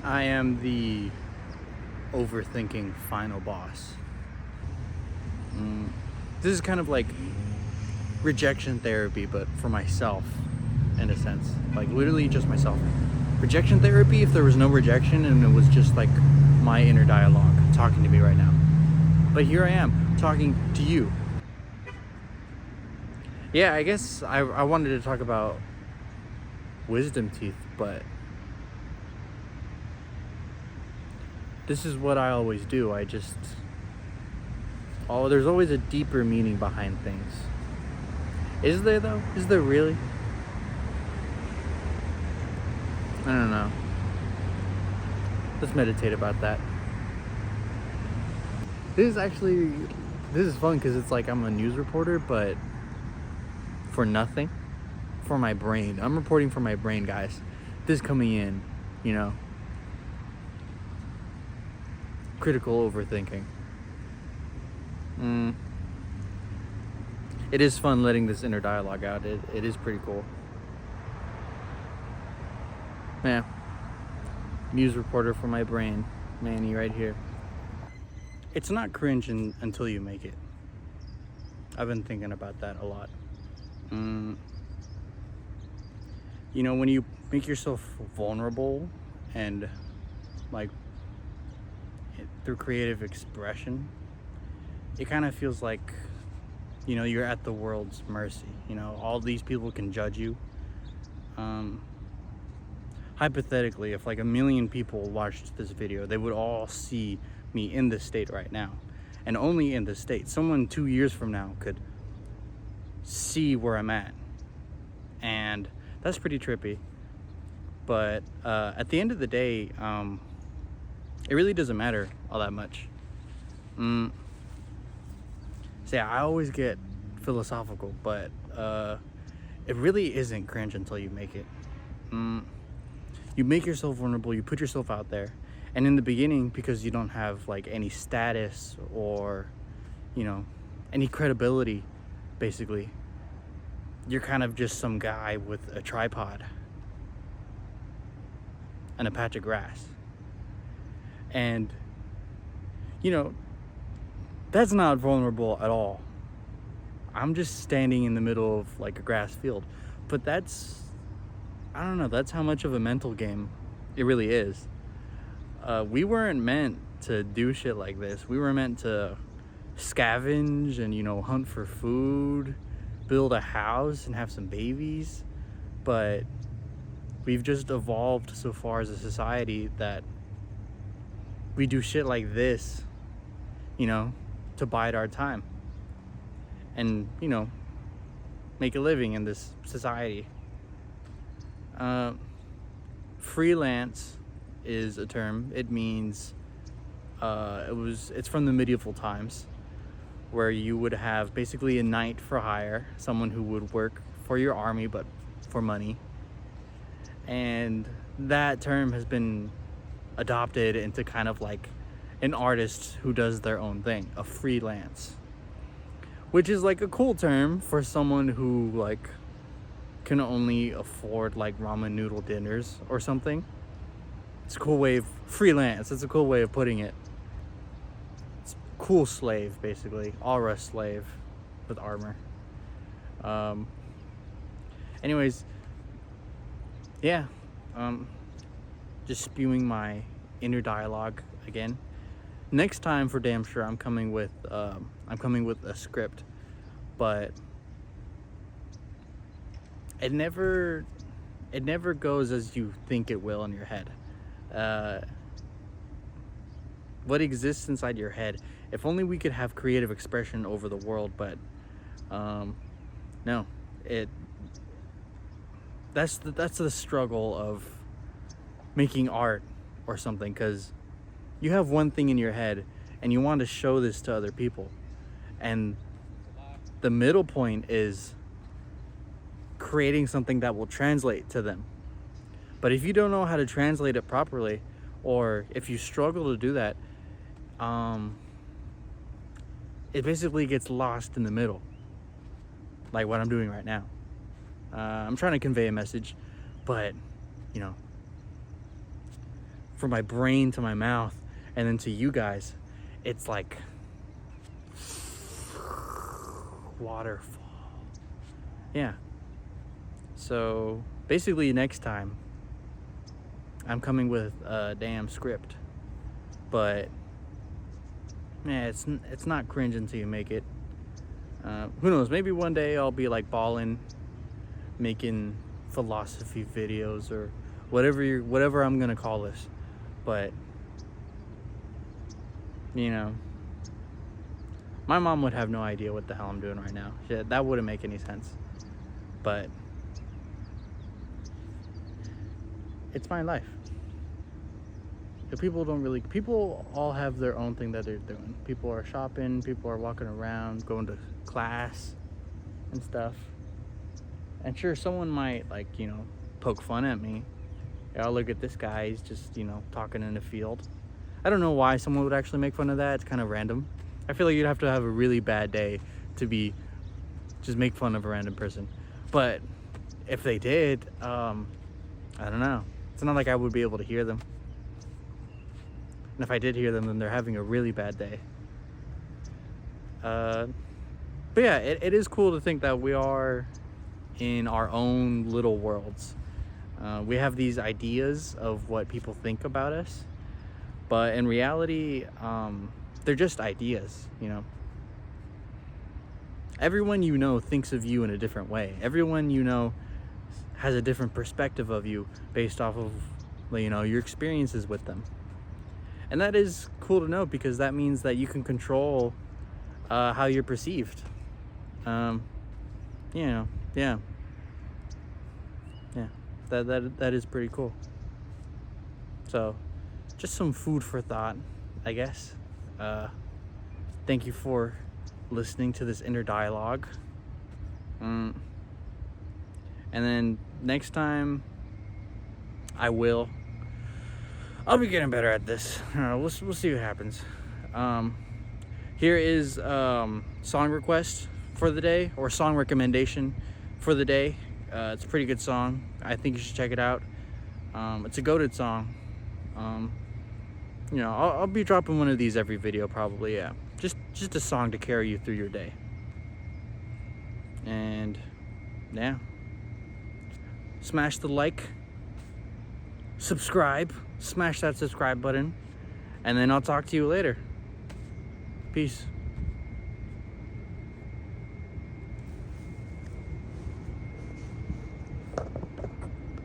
I am the overthinking final boss. This is kind of like rejection therapy, but for myself, in a sense. Like literally just myself. Rejection therapy if there was no rejection and it was just like my inner dialogue talking to me right now. But here I am talking to you. Yeah, I guess I wanted to talk about wisdom teeth, but this is what I always do. There's always a deeper meaning behind things. Is there though? Is there really? I don't know. Let's meditate about that. This is fun because it's like I'm a news reporter, but for nothing. For my brain. I'm reporting for my brain, guys. This coming in, critical overthinking. It is fun letting this inner dialogue out. It is pretty cool. Yeah. News reporter for my brain. Manny right here. It's not cringe until you make it. I've been thinking about that a lot. When you make yourself vulnerable and like through creative expression, it kind of feels like, you're at the world's mercy. All these people can judge you. Hypothetically, if like 1 million people watched this video, they would all see me in this state right now. And only in this state. Someone 2 years from now could see where I'm at. And that's pretty trippy. But at the end of the day, it really doesn't matter all that much. So yeah, I always get philosophical, but it really isn't cringe until you make it. You make yourself vulnerable, you put yourself out there, and in the beginning, because you don't have like any status or any credibility, basically, you're kind of just some guy with a tripod and a patch of grass. And that's not vulnerable at all. I'm just standing in the middle of like a grass field. But that's how much of a mental game it really is. We weren't meant to do shit like this. We were meant to scavenge and, hunt for food, build a house and have some babies. But we've just evolved so far as a society that we do shit like this, to bide our time and, make a living in this society. Freelance is a term. It means it's from the medieval times, where you would have basically a knight for hire, someone who would work for your army but for money. And that term has been adopted into kind of like an artist who does their own thing, a freelance, which is like a cool term for someone who like can only afford like ramen noodle dinners or something. It's a cool way of freelance. It's a cool way of putting it. It's cool slave, basically. Aura slave with armor. Anyways, yeah. Just spewing my inner dialogue again. Next time, for damn sure, I'm coming with a script, but it never goes as you think it will in your head. What exists inside your head? If only we could have creative expression over the world, but no, that's the struggle of making art or something, because you have one thing in your head and you want to show this to other people, and the middle point is creating something that will translate to them. But if you don't know how to translate it properly, or if you struggle to do that, it basically gets lost in the middle, like what I'm doing right now. I'm trying to convey a message, but from my brain to my mouth, and then to you guys, it's like waterfall. Yeah. So basically, next time I'm coming with a damn script, but yeah, it's not cringe until you make it. Who knows? Maybe one day I'll be like balling, making philosophy videos or whatever I'm gonna call this. But you know, my mom would have no idea what the hell I'm doing right now. That wouldn't make any sense. But it's my life. People all have their own thing that they're doing. People are shopping, people are walking around, going to class and stuff. And sure, someone might, like, poke fun at me. Oh, look at this guy, he's just, talking in a field. I don't know why someone would actually make fun of that. It's kind of random. I feel like you'd have to have a really bad day to just make fun of a random person. But if they did, I don't know. It's not like I would be able to hear them. And if I did hear them, then they're having a really bad day. But yeah, it is cool to think that we are in our own little worlds. We have these ideas of what people think about us, but in reality, they're just ideas, Everyone thinks of you in a different way. Everyone has a different perspective of you based off of, your experiences with them. And that is cool to know, because that means that you can control how you're perceived. Yeah. That is pretty cool. So, just some food for thought, I guess. Thank you for listening to this inner dialogue. And then next time, I'll be getting better at this. We'll see what happens. Here is song request for the day, or song recommendation for the day. It's a pretty good song. I think you should check it out. It's a goated song. I'll be dropping one of these every video probably. Yeah, just a song to carry you through your day. And yeah, smash the like, subscribe, smash that subscribe button, and then I'll talk to you later. Peace.